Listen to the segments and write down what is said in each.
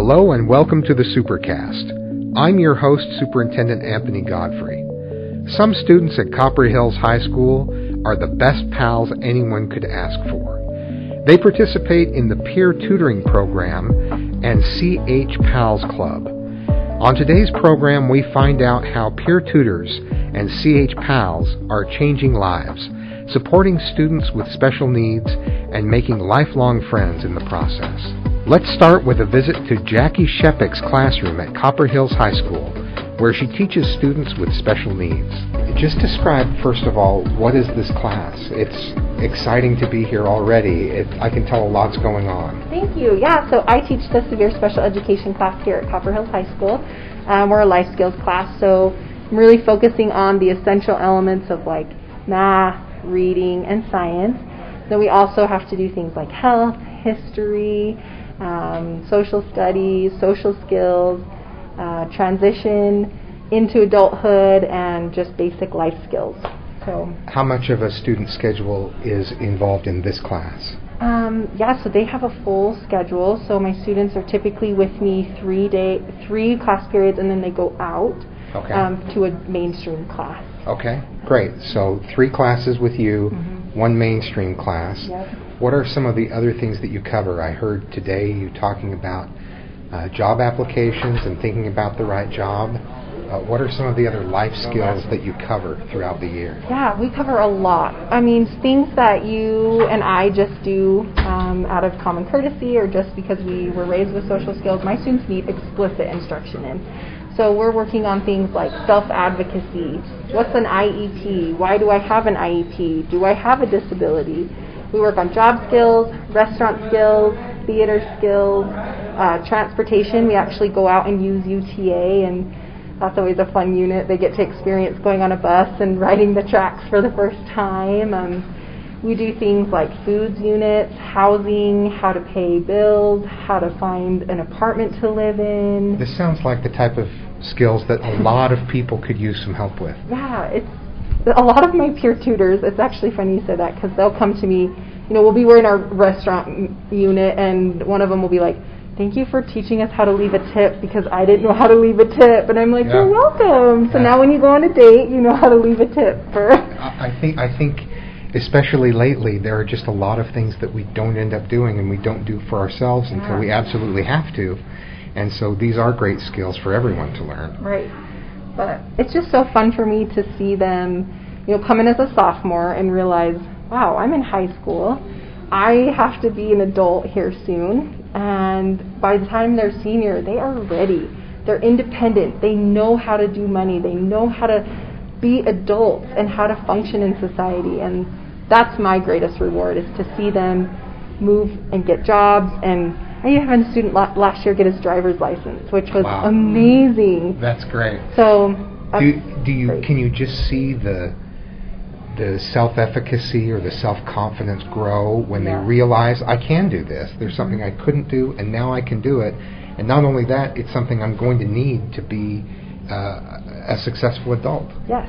Hello and welcome to the Supercast. I'm your host, Superintendent Anthony Godfrey. Some students at Copper Hills High School are the best pals anyone could ask for. They participate in the Peer Tutoring program and CHPALS Club. On today's program, we find out how peer tutors and CHPALS are changing lives, supporting students with special needs, and making lifelong friends in the process. Let's start with a visit to Jackie Sheppick's classroom at Copper Hills High School, where she teaches students with special needs. Just describe, first of all, what is this class? It's exciting to be here already. I can tell a lot's going on. Thank you. Yeah, so I teach the severe special education class here at Copper Hills High School. We're a life skills class, so I'm really focusing on the essential elements of like math, reading, and science. Then we also have to do things like health, history, social studies, social skills, transition into adulthood, and just basic life skills. So, how much of a student schedule is involved in this class? So they have a full schedule. So my students are typically with me 3 class periods, and then they go out to a mainstream class. Okay, great. So 3 classes with you, 1 mainstream class. Yep. What are some of the other things that you cover? I heard today you talking about job applications and thinking about the right job. What are some of the other life skills that you cover throughout the year? Yeah, we cover a lot. I mean, things that you and I just do out of common courtesy or just because we were raised with social skills, my students need explicit instruction in. So we're working on things like self-advocacy. What's an IEP? Why do I have an IEP? Do I have a disability? We work on job skills, restaurant skills, theater skills, transportation. We actually go out and use UTA, and that's always a fun unit. They get to experience going on a bus and riding the tracks for the first time. We do things like foods units, housing, how to pay bills, how to find an apartment to live in. This sounds like the type of skills that a lot of people could use some help with. Yeah, it's a lot of my peer tutors. It's actually funny you said that because they'll come to me. We'll be in our restaurant unit, and one of them will be like, "Thank you for teaching us how to leave a tip because I didn't know how to leave a tip." And I'm like, "You're welcome." So now when you go on a date, you know how to leave a tip. I think especially lately, there are just a lot of things that we don't end up doing and we don't do for ourselves until we absolutely have to. And so these are great skills for everyone to learn. Right. But it's just so fun for me to see them, come in as a sophomore and realize, wow, I'm in high school. I have to be an adult here soon. And by the time they're senior, they are ready. They're independent. They know how to do money. They know how to be adults and how to function in society. And that's my greatest reward, is to see them move and get jobs. And I even had a student last year get his driver's license, which was amazing. That's great. So, can you just see the self-efficacy or the self-confidence grow when they realize, I can do this. There's something I couldn't do, and now I can do it. And not only that, it's something I'm going to need to be a successful adult. Yes.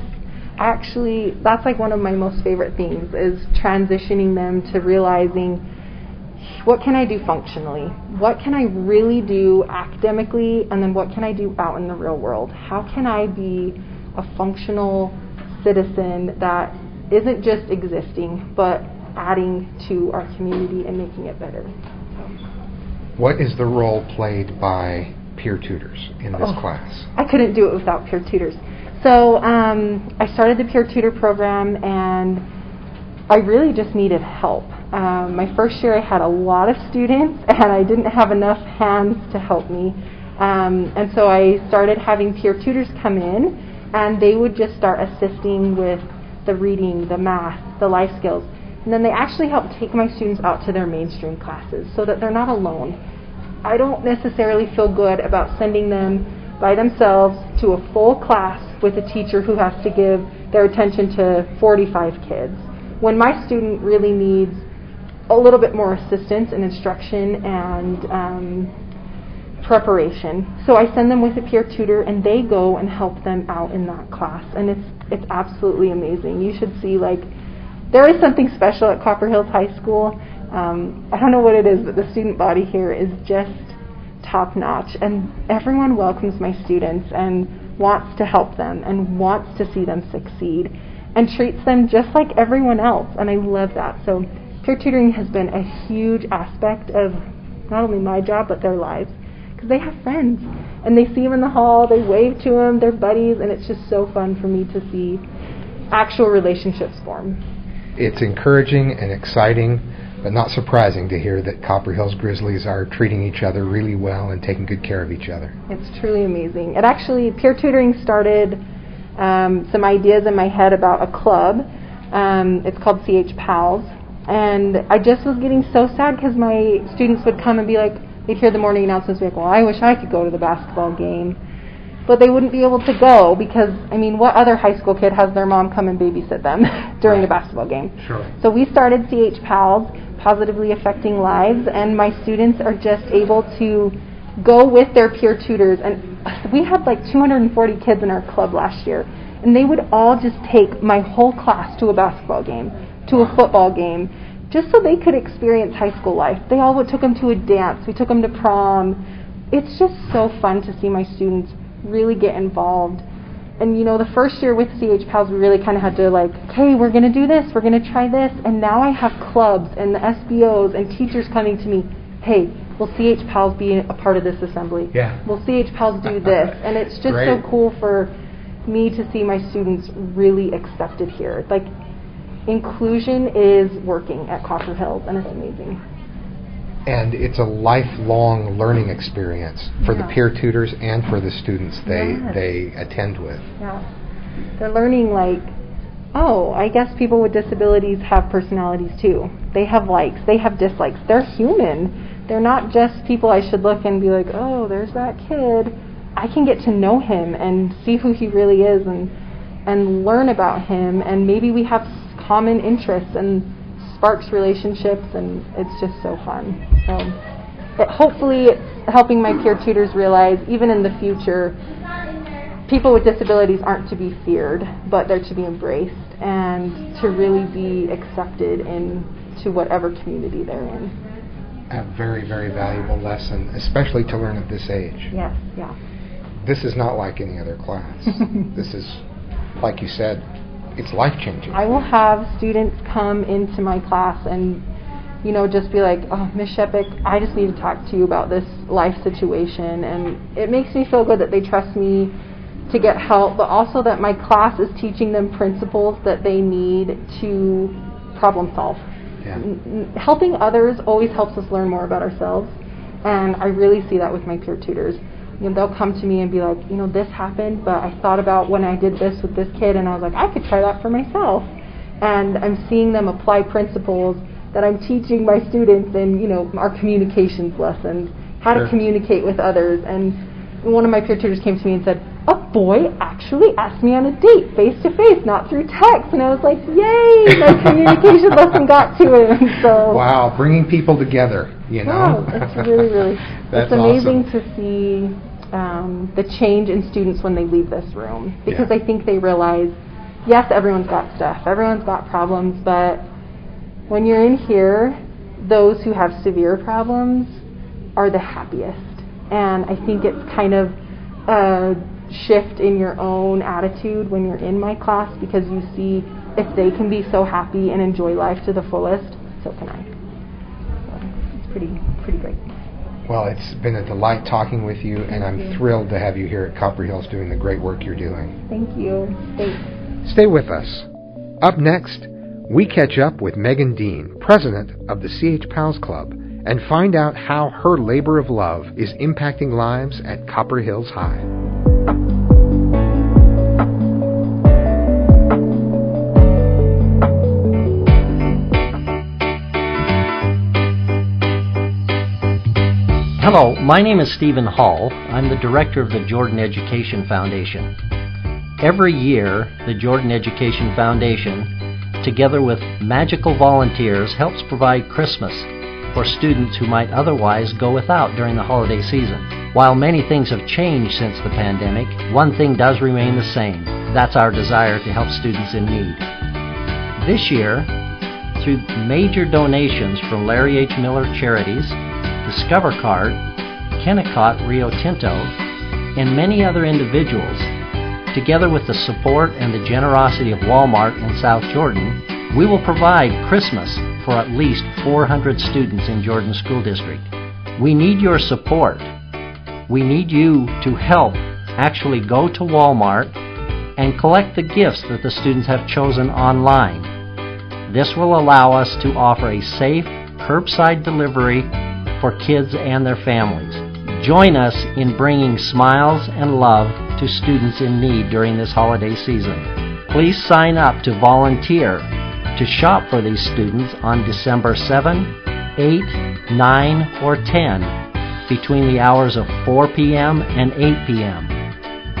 Actually, that's like one of my most favorite things, is transitioning them to realizing, what can I do functionally? What can I really do academically? And then what can I do out in the real world? How can I be a functional citizen that isn't just existing, but adding to our community and making it better? What is the role played by peer tutors in this class? I couldn't do it without peer tutors. So I started the peer tutor program, and I really just needed help. My first year I had a lot of students, and I didn't have enough hands to help me. And so I started having peer tutors come in, and they would just start assisting with the reading, the math, the life skills. And then they actually help take my students out to their mainstream classes so that they're not alone. I don't necessarily feel good about sending them by themselves to a full class with a teacher who has to give their attention to 45 kids, when my student really needs a little bit more assistance and instruction and preparation. So I send them with a peer tutor, and they go and help them out in that class, and it's absolutely amazing. You should see, there is something special at Copper Hills High School. I don't know what it is, but the student body here is just top-notch, and everyone welcomes my students and wants to help them and wants to see them succeed and treats them just like everyone else, and I love that. So peer tutoring has been a huge aspect of not only my job but their lives, because they have friends and they see them in the hall, they wave to them, they're buddies, and it's just so fun for me to see actual relationships form. It's encouraging and exciting, but not surprising to hear that Copper Hills Grizzlies are treating each other really well and taking good care of each other. It's truly amazing. It actually, peer tutoring started some ideas in my head about a club. It's called CHPals. And I just was getting so sad because my students would come and be like, they'd hear the morning announcements, be like, well, I wish I could go to the basketball game. But they wouldn't be able to go because, I mean, what other high school kid has their mom come and babysit them during a basketball game? Sure. So we started CHPals, Positively Affecting Lives, and my students are just able to go with their peer tutors. And we had like 240 kids in our club last year, and they would all just take my whole class to a basketball game, to a football game, just so they could experience high school life. They all took them to a dance. We took them to prom. It's just so fun to see my students really get involved. And, you know, the first year with CHPals, we really kind of had to like, okay, we're going to do this, we're going to try this. And now I have clubs and the SBOs and teachers coming to me, hey, will CHPals be a part of this assembly? Yeah. Will CHPals do this? And it's just so cool for me to see my students really accepted here. Like, inclusion is working at Copper Hills, and it's amazing. And it's a lifelong learning experience for the peer tutors and for the students they attend with. Yeah. They're learning like, oh, I guess people with disabilities have personalities too. They have likes, they have dislikes. They're human. They're not just people I should look and be like, oh, there's that kid. I can get to know him and see who he really is and learn about him, and maybe we have common interests and sparks relationships, and it's just so fun. So hopefully helping my peer tutors realize even in the future people with disabilities aren't to be feared, but they're to be embraced and to really be accepted into whatever community they're in. A very, very valuable lesson, especially to learn at this age. Yes, yeah. This is not like any other class. This is, like you said, it's life-changing. I will have students come into my class and, you know, just be like, oh, Miss Sheppick, I just need to talk to you about this life situation. And it makes me feel good that they trust me to get help, but also that my class is teaching them principles that they need to problem solve. Yeah. Helping others always helps us learn more about ourselves, and I really see that with my peer tutors. You know, they'll come to me and be like, you know, this happened, but I thought about when I did this with this kid, and I was like, I could try that for myself. And I'm seeing them apply principles that I'm teaching my students in, you know, our communications lessons, how to communicate with others. And one of my peer tutors came to me and said, a boy actually asked me on a date, face-to-face, not through text. And I was like, yay, my communication lesson got to him. So, wow, bringing people together, you know. Wow, it's really, really, it's amazing to see the change in students when they leave this room. Because I think they realize, yes, everyone's got stuff, everyone's got problems, but when you're in here, those who have severe problems are the happiest. And I think it's kind of a shift in your own attitude when you're in my class, because you see if they can be so happy and enjoy life to the fullest, so can I. So it's pretty great. Well, it's been a delight talking with you, and I'm thrilled to have you here at Copper Hills doing the great work you're doing. Thank you. Thanks. Stay with us. Up next, we catch up with Megan Dean, president of the CHPals Club, and find out how her labor of love is impacting lives at Copper Hills High. Hello, my name is Stephen Hall. I'm the director of the Jordan Education Foundation. Every year, the Jordan Education Foundation, together with magical volunteers, helps provide Christmas for students who might otherwise go without during the holiday season. While many things have changed since the pandemic, one thing does remain the same. That's our desire to help students in need. This year, through major donations from Larry H. Miller Charities, Discover Card, Kennecott Rio Tinto, and many other individuals, together with the support and the generosity of Walmart in South Jordan, we will provide Christmas for at least 400 students in Jordan School District. We need your support. We need you to help actually go to Walmart and collect the gifts that the students have chosen online. This will allow us to offer a safe, curbside delivery for kids and their families. Join us in bringing smiles and love to students in need during this holiday season. Please sign up to volunteer to shop for these students on December 7, 8, 9, or 10 between the hours of 4 p.m. and 8 p.m.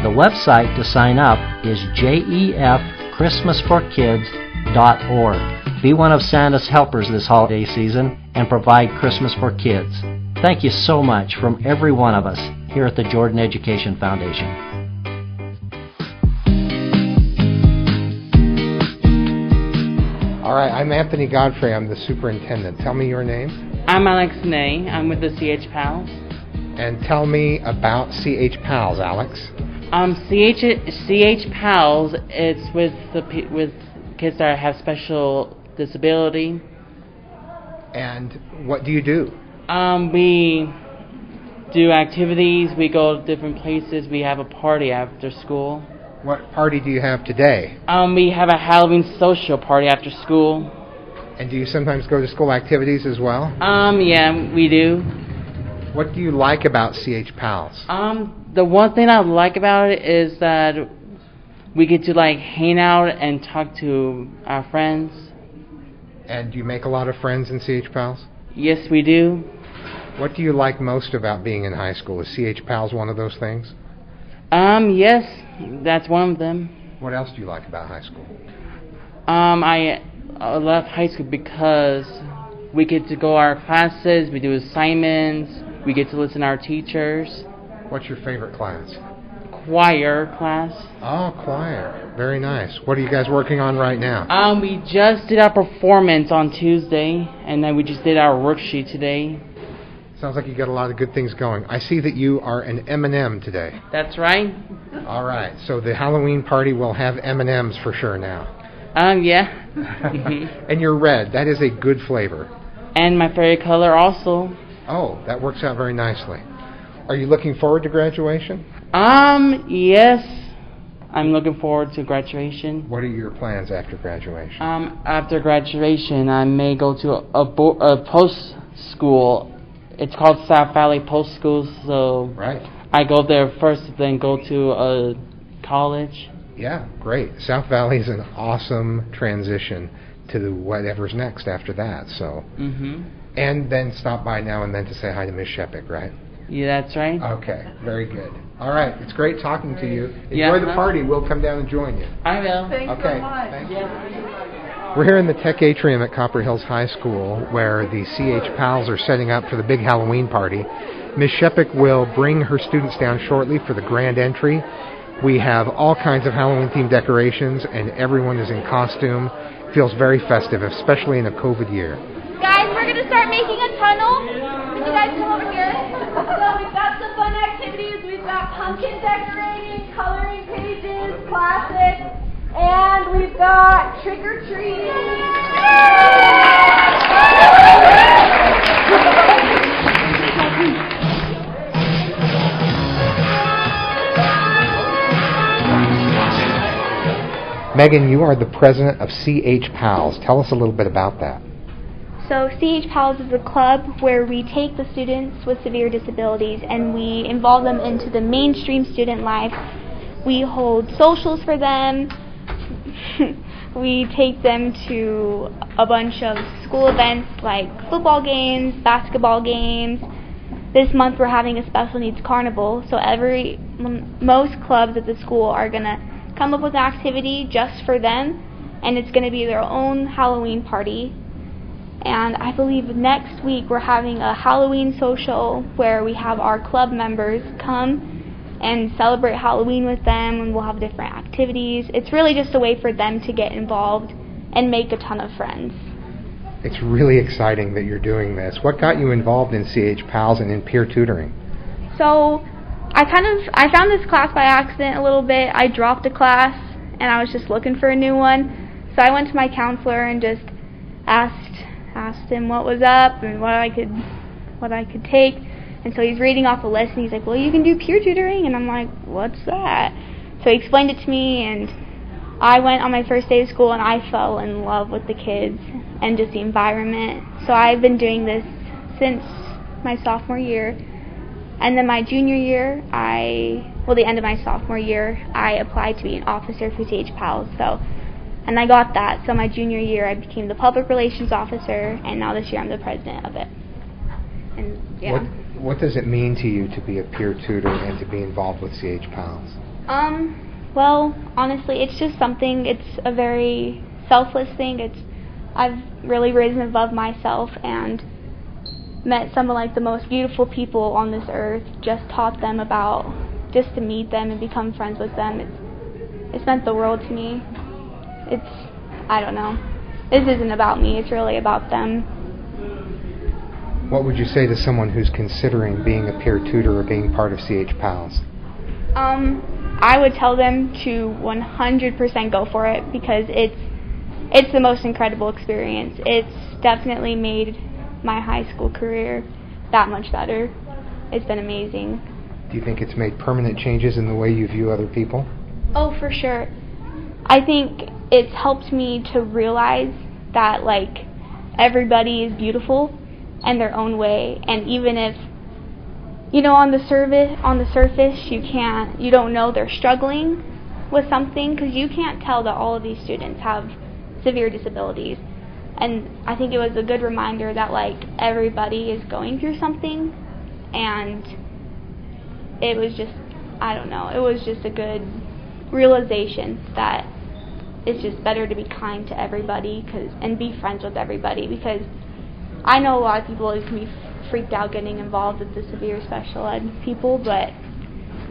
The website to sign up is jeffchristmasforkids.org. Be one of Santa's helpers this holiday season and provide Christmas for kids. Thank you so much from every one of us here at the Jordan Education Foundation. All right, I'm Anthony Godfrey. I'm the superintendent. Tell me your name. I'm Alex Ney. I'm with the CHPALs. And tell me about CHPALs, Alex. CHPALs, it's with kids that have special disability. And what do you do? We do activities. We go to different places. We have a party after school. What party do you have today? We have a Halloween social party after school. And do you sometimes go to school activities as well? Yeah, we do. What do you like about CHPALs? The one thing I like about it is that we get to hang out and talk to our friends. And do you make a lot of friends in CHPALs? Yes, we do. What do you like most about being in high school? Is CHPALs one of those things? Yes, that's one of them. What else do you like about high school? I love high school because we get to go to our classes, we do assignments, we get to listen to our teachers. What's your favorite class? Choir class. Oh, choir. Very nice. What are you guys working on right now? We just did our performance on Tuesday, and then we just did our worksheet today. Sounds like you got a lot of good things going. I see that you are an M&M today. That's right. All right. So the Halloween party will have M&Ms for sure now. Yeah. And you're red. That is a good flavor. And my favorite color also. Oh, that works out very nicely. Are you looking forward to graduation? Yes. I'm looking forward to graduation. What are your plans after graduation? After graduation, I may go to a post school. It's called South Valley Post School, so right. I go there first, then go to a college. Yeah, great. South Valley is an awesome transition to whatever's next after that. So, and then stop by now and then to say hi to Miss Sheppick, right? Yeah, that's right. Okay, very good. All right, it's great talking to you. Yeah, Enjoy the party. We'll come down and join you. I will. Thanks Okay, so much. thank you. We're here in the Tech Atrium at Copper Hills High School where the CHPALs are setting up for the big Halloween party. Ms. Sheppick will bring her students down shortly for the grand entry. We have all kinds of Halloween-themed decorations, and everyone is in costume. Feels very festive, especially in a COVID year. Guys, we're going to start making a tunnel. Can you guys come over here? So we've got some fun activities. We've got pumpkin decorating, coloring pages, classics, and we've got trick-or-treating. Megan, you are the president of CHPALs. Tell us a little bit about that. So CHPALs is a club where we take the students with severe disabilities and we involve them into the mainstream student life. We hold socials for them. We take them to a bunch of school events like football games, basketball games. This month we're having a special needs carnival, so most clubs at the school are going to come up with an activity just for them, and it's going to be their own Halloween party. And I believe next week we're having a Halloween social where we have our club members come and celebrate Halloween with them, and we'll have different activities. It's really just a way for them to get involved and make a ton of friends. It's really exciting that you're doing this. What got you involved in CHPALs and in peer tutoring? So I found this class by accident a little bit. I dropped a class and I was just looking for a new one. So I went to my counselor and just asked him what was up and what I could take. And so he's reading off a list and he's like, well, you can do peer tutoring. And I'm like, what's that? So he explained it to me, and I went on my first day of school and I fell in love with the kids and just the environment. So I've been doing this since my sophomore year. And then my junior year, the end of my sophomore year, I applied to be an officer for CHPALS. And I got that. So my junior year, I became the public relations officer, and now this year I'm the president of it. And yeah. What does it mean to you to be a peer tutor and to be involved with CHPALS? Well, honestly, it's just something. It's a very selfless thing. I've really risen above myself and met some of like the most beautiful people on this earth. Just to meet them and become friends with them. It's meant the world to me. I don't know. This isn't about me. It's really about them. What would you say to someone who's considering being a peer tutor or being part of CHPALS? I would tell them to 100% go for it, because it's the most incredible experience. It's definitely made my high school career that much better. It's been amazing. Do you think it's made permanent changes in the way you view other people? Oh, for sure. I think it's helped me to realize that like everybody is beautiful in their own way, and even if on the surface you don't know they're struggling with something, because you can't tell that all of these students have severe disabilities. And I think it was a good reminder that like everybody is going through something, and it was just it was just a good realization that it's just better to be kind to everybody and be friends with everybody, because I know a lot of people can be freaked out getting involved with the severe special ed people, but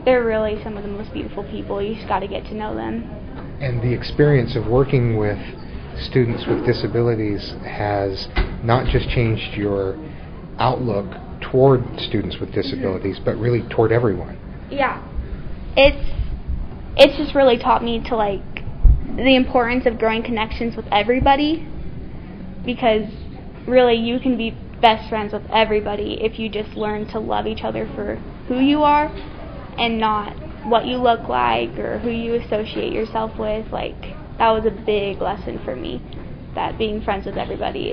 they're really some of the most beautiful people. You just got to get to know them. And the experience of working with students with disabilities has not just changed your outlook toward students with disabilities, but really toward everyone. Yeah. It's just really taught me to like the importance of growing connections with everybody, because really you can be best friends with everybody if you just learn to love each other for who you are and not what you look like or who you associate yourself with. Like, that was a big lesson for me, that being friends with everybody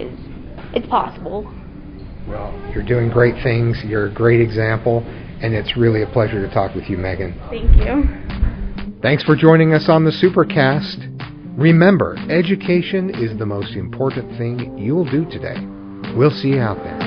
it's possible. Well, you're doing great things. You're a great example, and it's really a pleasure to talk with you, Megan. Thank you. Thanks for joining us on the Supercast. Remember, education is the most important thing you'll do today. We'll see you out there.